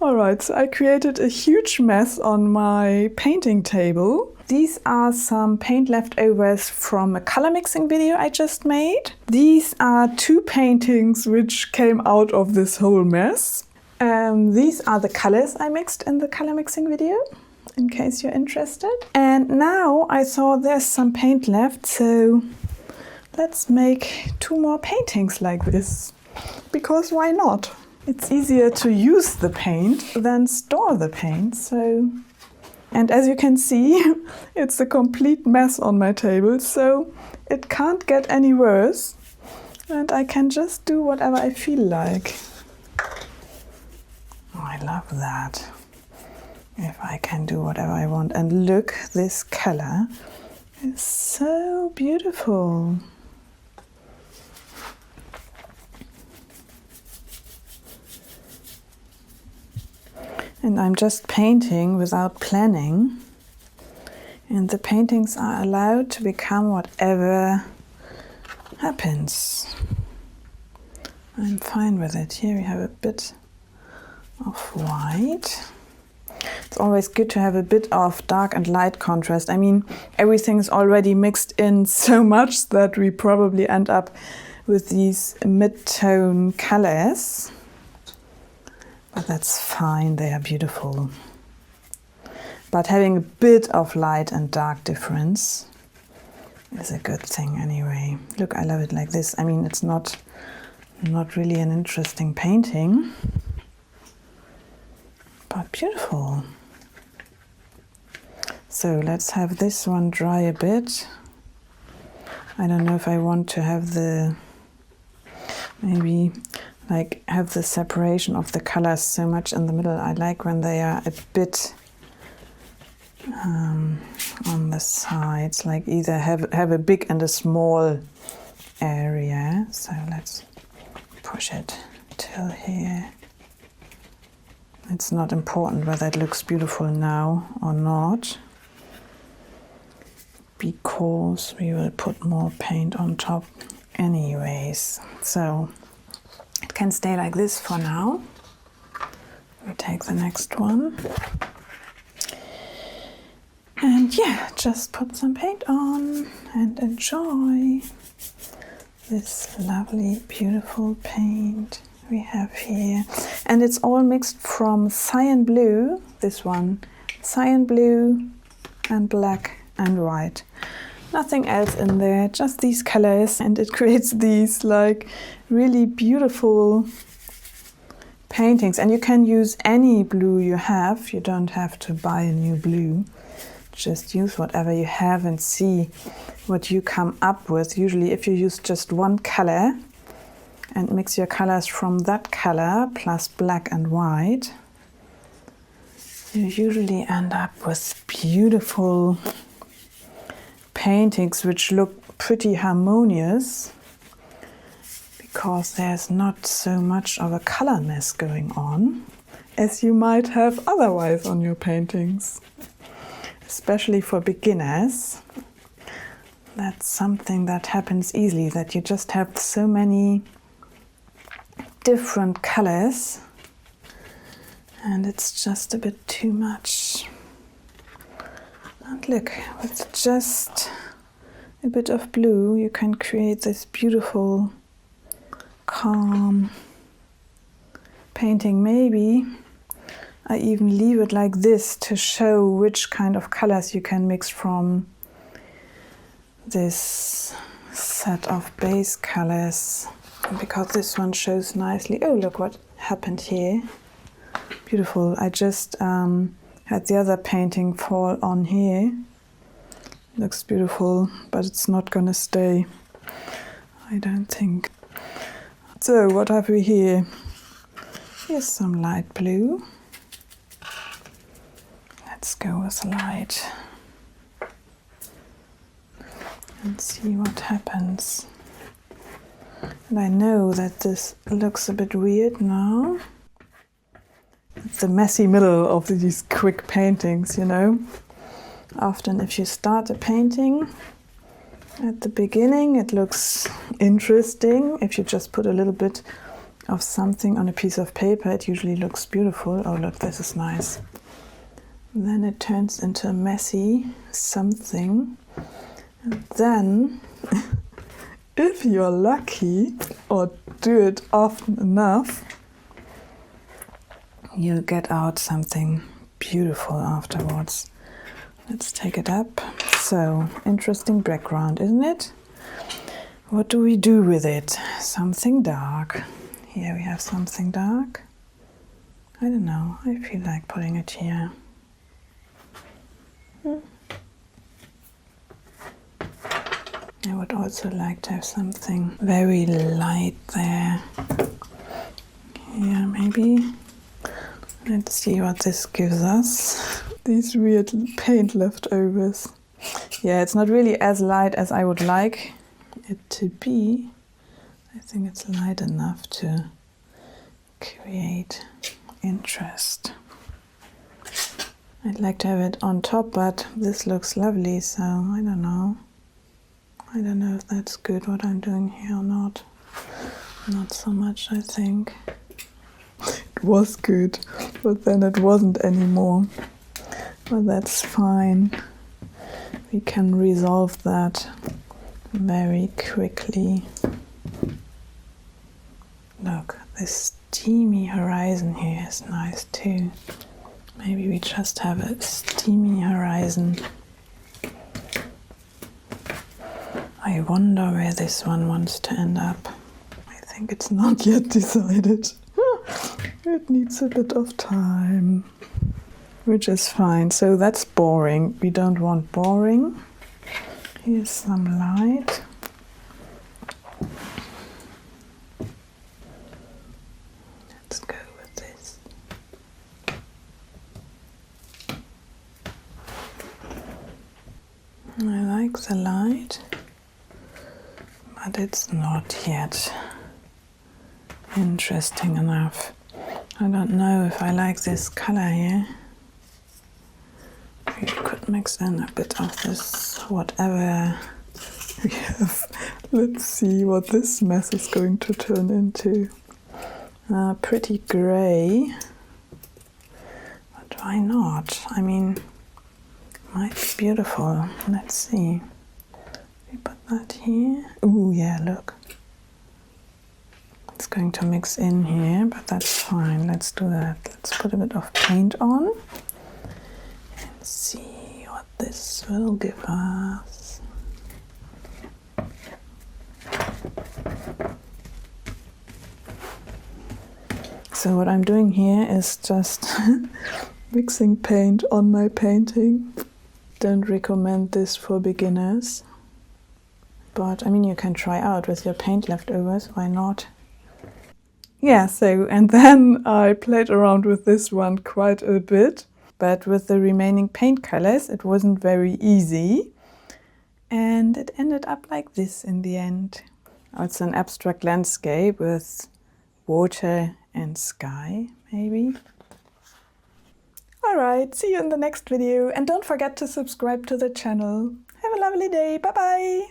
Alright, so I created a huge mess on my painting table. These are some paint leftovers from a color mixing video I just made. These are 2 paintings which came out of this whole mess. These are the colors I mixed in the color mixing video, in case you're interested. And now I saw there's some paint left, so let's make 2 more paintings like this. Because why not? It's easier to use the paint than store the paint, so... And as you can see, it's a complete mess on my table, so it can't get any worse. And I can just do whatever I feel like. Oh, I love that. If I can do whatever I want. And look, this color is so beautiful. And I'm just painting without planning. And the paintings are allowed to become whatever happens. I'm fine with it. Here we have a bit of white. It's always good to have a bit of dark and light contrast. I mean, everything is already mixed in so much that we probably end up with these mid-tone colors. But that's fine, they are beautiful. But having a bit of light and dark difference is a good thing anyway. Look, I love it like this. I mean, it's not really an interesting painting, but beautiful. So let's have this one dry a bit. I don't know if I want to have the, maybe like have the separation of the colors so much in the middle. I like when they are a bit on the sides, like either have a big and a small area. So let's push it till here. It's not important whether it looks beautiful now or not, because we will put more paint on top anyways. So it can stay like this for now. We take the next one. And yeah, just put some paint on and enjoy this lovely, beautiful paint we have here. And it's all mixed from cyan blue, this one, cyan blue and black and white. Nothing else in there, just these colors, and it creates these like really beautiful paintings. And you can use any blue you have. You don't have to buy a new blue. Just use whatever you have and see what you come up with. Usually if you use just one color and mix your colors from that color plus black and white, you usually end up with beautiful paintings which look pretty harmonious, because there's not so much of a color mess going on as you might have otherwise on your paintings. Especially for beginners, that's something that happens easily, that you just have so many different colors and it's just a bit too much. And look, with just a bit of blue you can create this beautiful, calm painting. Maybe I even leave it like this to show which kind of colors you can mix from this set of base colors, because this one shows nicely. Oh, look what happened here. Beautiful. I just had the other painting fall on here. Looks beautiful, but it's not gonna stay, I don't think. So what have we here? Here's some light blue. Let's go with light and see what happens. And I know that this looks a bit weird now. It's the messy middle of these quick paintings, you know. Often if you start a painting at the beginning, it looks interesting if you just put a little bit of something on a piece of paper, it usually looks beautiful. Oh look, this is nice. Then it turns into a messy something. And then, if you're lucky or do it often enough, you'll get out something beautiful afterwards. Let's take it up. So, interesting background, isn't it? What do we do with it? Something dark. Here we have something dark. I don't know, I feel like putting it here. I would also like to have something very light there. Here maybe. Let's see what this gives us. These weird paint leftovers. Yeah, it's not really as light as I would like it to be. I think it's light enough to create interest. I'd like to have it on top, but this looks lovely, so I don't know. I don't know if that's good what I'm doing here or not. Not so much, I think. It was good, but then it wasn't anymore. But that's fine. We can resolve that very quickly. Look, this steamy horizon here is nice too. Maybe we just have a steamy horizon. I wonder where this one wants to end up. I think it's not yet decided. It needs a bit of time, which is fine. So that's boring. We don't want boring. Here's some light. Let's go with this. I like the light, but it's not yet interesting enough. I don't know if I like this color here. We could mix in a bit of this whatever we have. Let's see what this mess is going to turn into. Pretty grey, but why not? I mean, might be beautiful. Let's see. We put that here. Ooh, yeah, look. It's going to mix in here, but that's fine. Let's do that. Let's put a bit of paint on and see what this will give us. So what I'm doing here is just mixing paint on my painting. Don't recommend this for beginners. But I mean, you can try out with your paint leftovers, why not? Yeah, so, and then I played around with this one quite a bit, but with the remaining paint colors, it wasn't very easy. And it ended up like this in the end. It's an abstract landscape with water and sky, maybe. All right, see you in the next video. And don't forget to subscribe to the channel. Have a lovely day. Bye-bye.